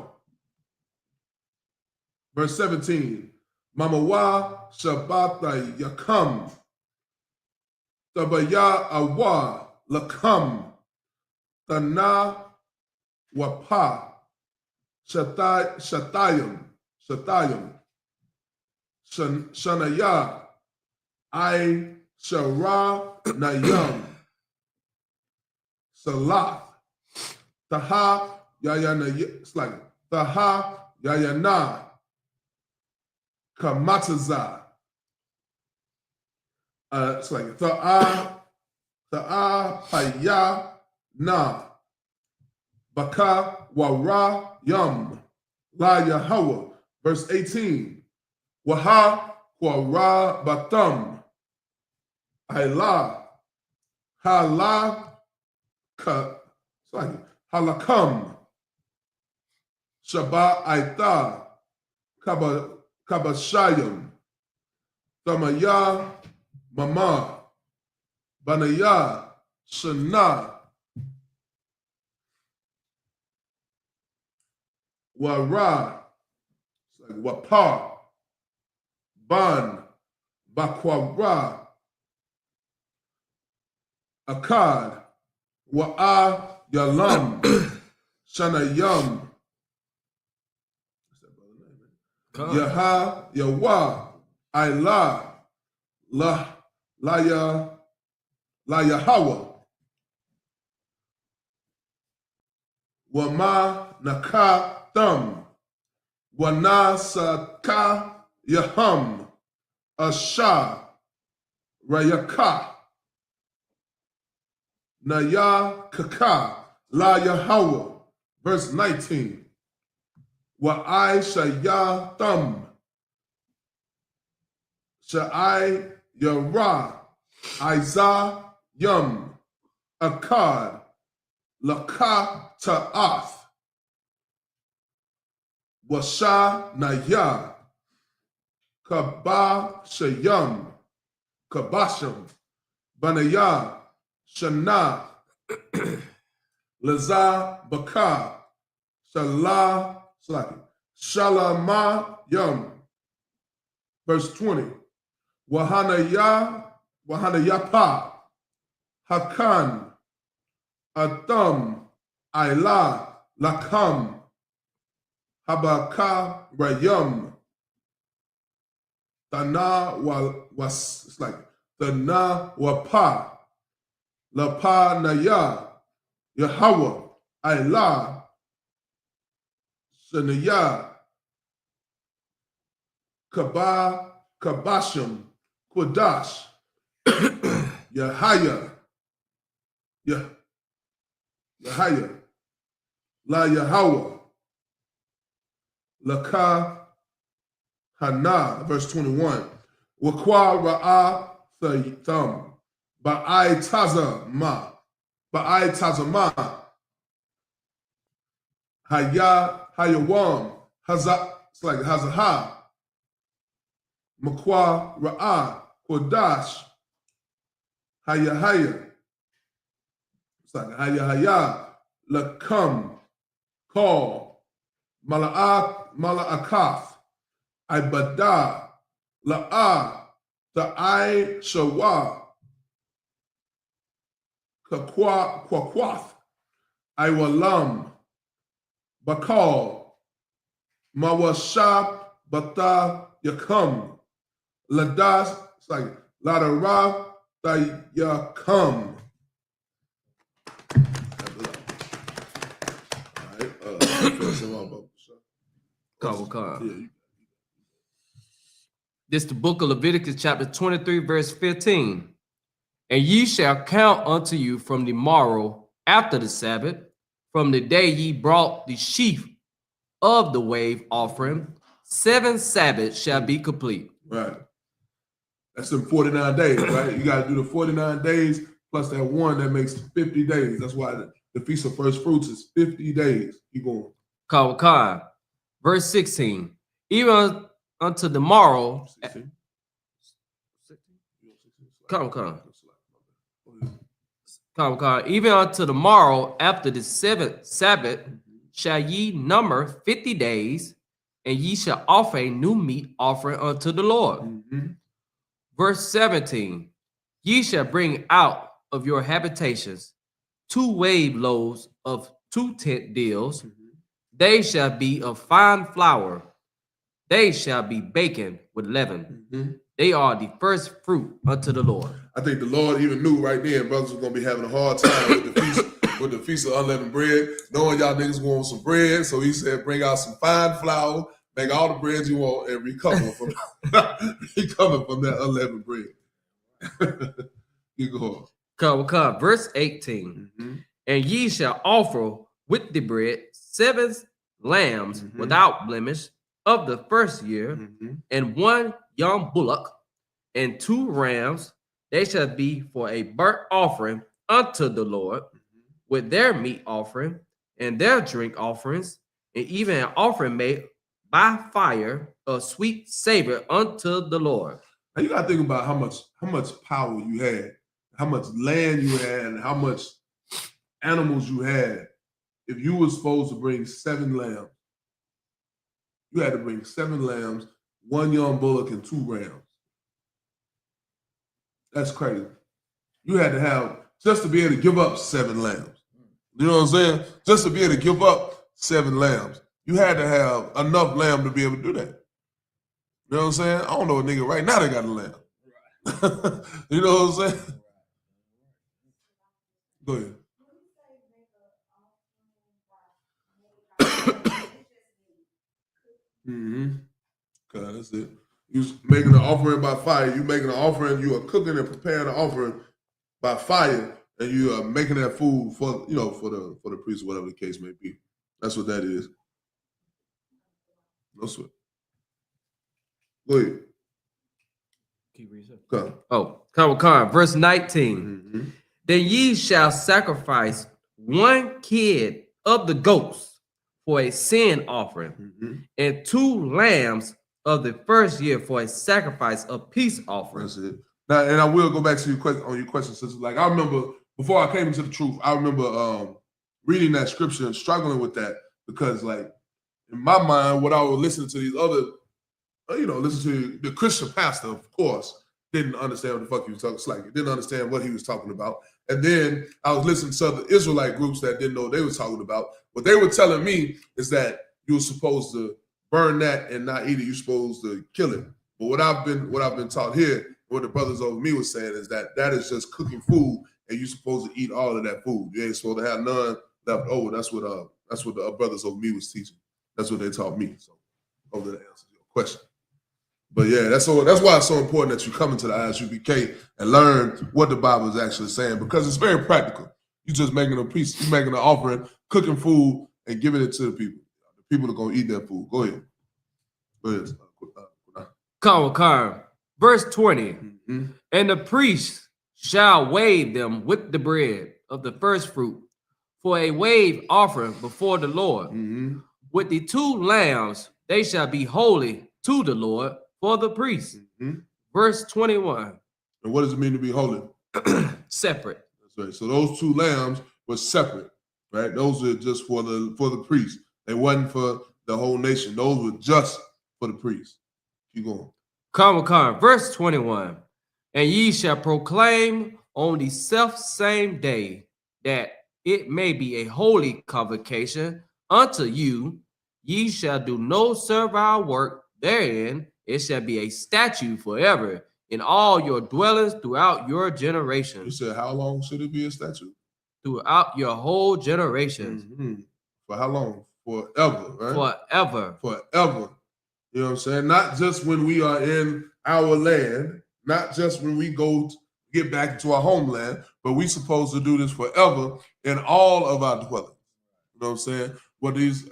S3: Verse 17, Mamawa Shabbata Yakam, Tabaya Awa Lakam, Tana Wapa, Shatayim, Shanaya, I Shara Nayam, Salah, Taha Yayana, it's like Taha Yayana, Kamataza. It's like Ta'a Paya Na Baka Wara Yum La Yahweh. Verse 18. Waha Kwara Batam Ayla Hala Ka, it's like Halakam Shaba Aita Kabashayim Tamaya Mama Banaya Shana Wara, it's like Wapa Ban Bakwara Akkad Wa'a Yalam Shanayam Yaha Yawa Ayla La Yahweh Wama Naka Thum Wanasaka Yaham Asha Rayaka Naya Kaka La Yahweh. Verse 19. Wa'ai Shaya Thum Sha'ai Yara Iza Yum Akkad Laka Ta'ath Washa Naya Kaba Shayam Kabasham Banaya Shana Laza Baka Shalama Yum. Verse 20. Wahanna Yapa Hakan Atham Ayla Lakam Habaka Rayum Tana was, it's like Tana Wapa Lapa Naya Yahweh Ayla Shanaya Kabashim Kodash Yahaya La Yahweh Laka Hana, verse 21. Wakwa Ra'a Thum Ba'ai Tazama Hayawam Haza, it's like Hazaha Makwa Ra'a Kodash Hayahaya, it's like Hayahaya Lakam call Mala'akath, Ibadah, La'ah, Ta'ai Shawah, Kwakwath, Iwalam, Bakal, Mawashab, Bata Yakam, Ladas, it's like Ladara Yakam.
S4: This the book of Leviticus, chapter 23, verse 15. And ye shall count unto you from the morrow after the Sabbath, from the day ye brought the sheaf of the wave offering, 7 Sabbaths shall be complete.
S3: Right. That's in 49 days, right? You got to do the 49 days plus that one that makes 50 days. That's why the Feast of First Fruits is 50 days. Keep going.
S4: Kawakah. Verse 16. Even unto the morrow.
S3: 16.
S4: Even unto the morrow after the 7th Sabbath shall ye number 50 days, and ye shall offer a new meat offering unto the Lord.
S3: Mm-hmm.
S4: Verse 17. Ye shall bring out of your habitations 2 wave loaves of 2 tent deals.
S3: Mm-hmm.
S4: They shall be of fine flour. They shall be baken with leaven.
S3: Mm-hmm.
S4: They are the first fruit unto the Lord.
S3: I think the Lord even knew right then brothers were going to be having a hard time with the feast of unleavened bread, knowing y'all niggas want some bread. So he said, bring out some fine flour, make all the breads you want, and recover from that unleavened bread. You go on.
S4: Verse 18.
S3: Mm-hmm.
S4: And ye shall offer with the bread 7 lambs without blemish of the first year, and 1 young bullock, and 2 rams. They shall be for a burnt offering unto the Lord, with their meat offering and their drink offerings, and even an offering made by fire, a sweet savor unto the Lord.
S3: Now you gotta think about how much power you had, how much land you had, and how much animals you had. If you were supposed to bring 7 lambs, you had to bring 7 lambs, 1 young bullock, and 2 rams. That's crazy. You had to have, just to be able to give up 7 lambs. You know what I'm saying? Just to be able to give up 7 lambs. You had to have enough lamb to be able to do that. You know what I'm saying? I don't know a nigga right now that got a lamb. You know what I'm saying? Go ahead. Mm-hmm. Okay, that's it. You making an offering by fire. You making an offering. You are cooking and preparing an offering by fire, and you are making that food for for the priest, whatever the case may be. That's what that is. No sweat. Go ahead. Come.
S4: Oh, verse 19. Then ye shall sacrifice 1 kid of the goats for a sin offering, and 2 lambs of the first year for a sacrifice of peace offering.
S3: That's it. Now, and I will go back to your question, sister. Like, I remember before I came into the truth, I remember reading that scripture and struggling with that, because, like, in my mind, what I was listening to these other, listen to the Christian pastor, of course, didn't understand what the fuck he was talking. It's like, didn't understand what he was talking about. And then I was listening to other Israelite groups that didn't know what they were talking about. What they were telling me is that you were supposed to burn that and not eat it. You're supposed to kill it. But what I've been taught here, what the brothers over me was saying, is that is just cooking food, and you're supposed to eat all of that food. You ain't supposed to have none left over. That's what the brothers over me was teaching. That's what they taught me. So hopefully that answers your question. But yeah, that's why it's so important that you come into the I.S.U.P.K and learn what the Bible is actually saying, because it's very practical. You're just making you're making an offering, cooking food, and giving it to the people. The people are going to eat that food. Go ahead.
S4: Verse 20. And the priest shall wave them with the bread of the first fruit for a wave offering before the Lord. With the 2 lambs, they shall be holy to the Lord for the priest. Verse 21.
S3: And what does it mean to be holy?
S4: Separate.
S3: That's right. So those 2 lambs were separate, right? Those are just for the priest. They wasn't for the whole nation. Those were just for the priests. Keep going.
S4: Come. Verse 21. And ye shall proclaim on the self-same day that it may be a holy convocation unto you. Ye shall do no servile work therein. It shall be a statute forever in all your dwellings throughout your
S3: You
S4: generations.
S3: said, how long should it be a statute?
S4: Throughout your whole generations.
S3: Mm-hmm. For how long? Forever, right?
S4: Forever.
S3: You know what I'm saying? Not just when we are in our land, not just when we go to get back into our homeland, but we supposed to do this forever in all of our dwellings. You know what I'm saying? What these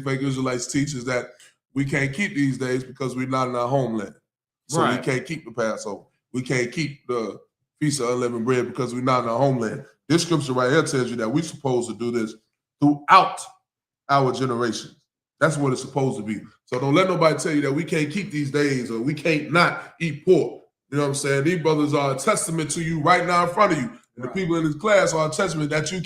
S3: fake Israelites teach is that we can't keep these days because we're not in our homeland. So
S4: Right.
S3: we can't keep the Passover. We can't keep the Feast of Unleavened Bread because we're not in our homeland. This scripture right here tells you that we're supposed to do this throughout our generations. That's what it's supposed to be. So don't let nobody tell you that we can't keep these days or we can't not eat pork. You know what I'm saying? These brothers are a testament to you right now in front of you. And the people in this class are a testament that you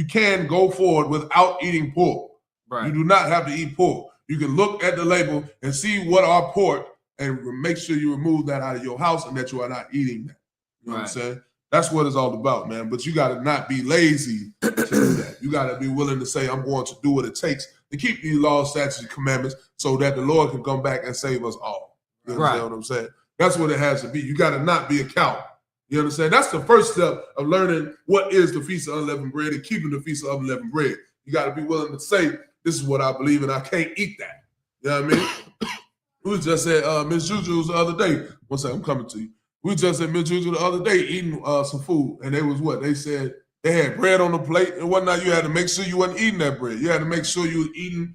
S3: can go forward without eating pork.
S4: Right.
S3: You do not have to eat pork. You can look at the label and see what are pork and make sure you remove that out of your house and that you are not eating that. You know what I'm saying? That's what it's all about, man. But you got to not be lazy to do that. You got to be willing to say, I'm going to do what it takes to keep these laws, statutes, and commandments so that the Lord can come back and save us all. You understand what I'm saying? That's what it has to be. You got to not be a coward. You understand? That's the first step of learning what is the Feast of Unleavened Bread and keeping the Feast of Unleavened Bread. You got to be willing to say, this is what I believe and I can't eat that. You know what I mean? We just said Miss Juju's the other day. One second, I'm coming to you. We just at Miss Juju the other day eating some food, and they was what? They said they had bread on the plate and whatnot. You had to make sure you wasn't eating that bread. You had to make sure you were eating,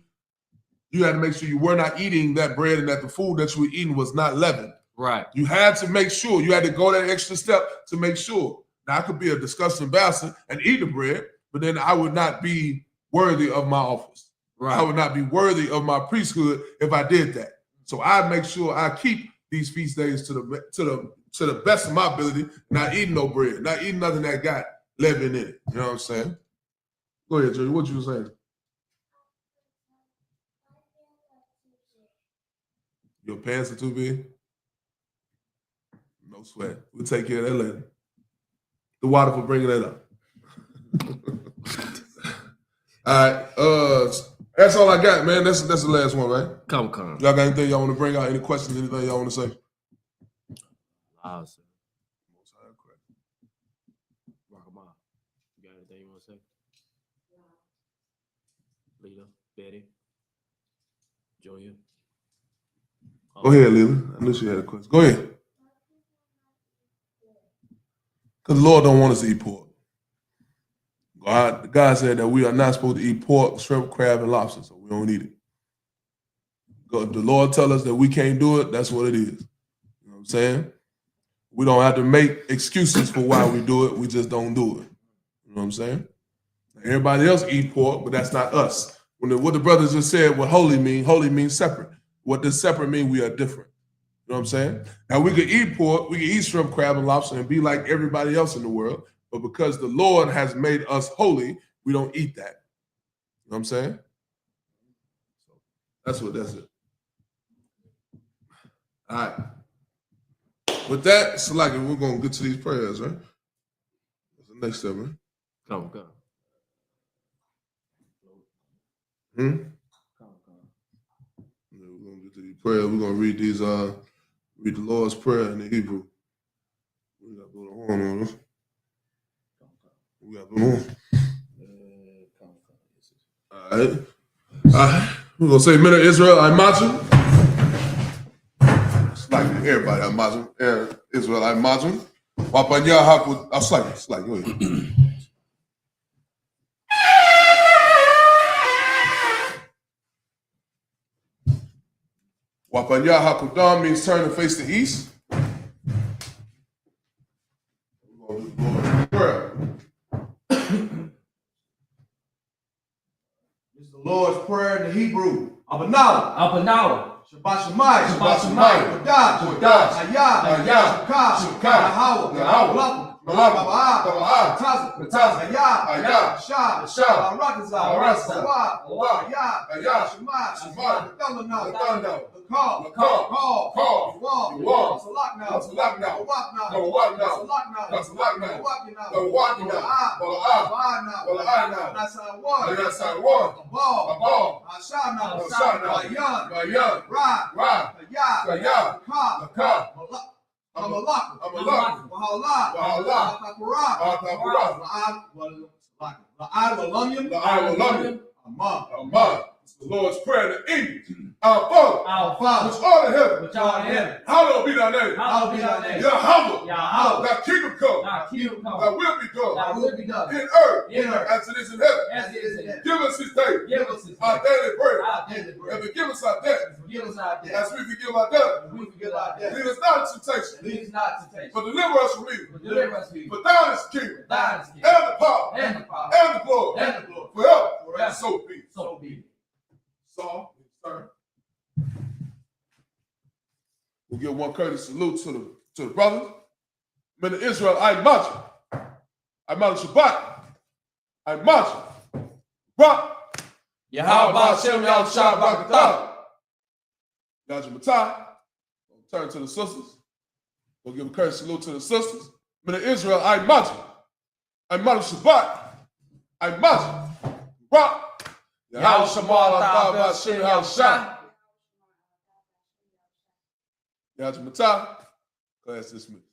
S3: you had to make sure you were not eating that bread and that the food that you were eating was not leavened.
S4: Right.
S3: You had to make sure, you had to go that extra step to make sure. Now I could be a disgusting bastard and eat the bread, but then I would not be worthy of my office.
S4: Right.
S3: I would not be worthy of my priesthood if I did that. So I make sure I keep these feast days to the best of my ability, not eating no bread, not eating nothing that got leaven in it. You know what I'm saying? Go ahead, Joey. What you were saying? Your pants are too big? No sweat. We'll take care of that later. The water for bringing that up. All right. That's all I got, man. That's the last one, right?
S4: Come.
S3: Y'all got anything y'all want to bring out? Any questions? Anything y'all want to say?
S4: Awesome. Rock'em. You got anything you want to say? Lita, Betty, Junior.
S3: Go ahead, Lila. I knew she had a question. Go ahead. Because the Lord don't want us to eat pork. God said that we are not supposed to eat pork, shrimp, crab, and lobster, so we don't eat it. God, the Lord tell us that we can't do it, that's what it is. You know what I'm saying? We don't have to make excuses for why we do it. We just don't do it. You know what I'm saying? Everybody else eat pork, but that's not us. What the brothers just said, what holy means separate. What does separate mean? We are different. You know what I'm saying? Now we could eat pork, we could eat shrimp, crab, and lobster and be like everybody else in the world. But because the Lord has made us holy, we don't eat that. You know what I'm saying? That's it. All right. With that, Salaki, we're going to get to these prayers, right? That's the next step, right?
S4: Come.
S3: Yeah, we're going to get to these prayers. We're going to read these, read the Lord's Prayer in the Hebrew. We got to put a horn on us. All right. We're going to say, Men of Israel, I-M-A-J-U. It's like everybody, I-M-A-J-U. Israel, I-M-A-J-U. Wapan YAHANNA, I'll slide. Go ahead. Wapan YAHANNA means turn and face the east. We're going to do the Lord's Prayer. It's the Lord's Prayer in the Hebrew.
S6: Apanala.
S5: Shabbat Shemayim.
S3: Shabbat Shemayim.
S5: Kodash.
S3: Kodash.
S5: Hayah.
S3: Hayah.
S5: Shukah.
S3: Shukah.
S5: Yahweh.
S3: Yahweh.
S5: Blessed.
S3: The Lord's Prayer in English. Our Father, which art in heaven, hallowed be thy name. Yahweh, thy kingdom come. Thy will be done. In earth, as it is in heaven. Give us this day our daily bread. And forgive us our debt, as we forgive our debtors. Lead us not into temptation, but deliver us from evil. For thine is the kingdom, and the power, and the glory, forever. So be it. Saul, sir. We'll give one courteous salute to the brothers. Men of Israel, I.S.U.P.K, We'll turn to the sisters. We'll give a courteous salute to the sisters. Men of Israel, Class dismissed.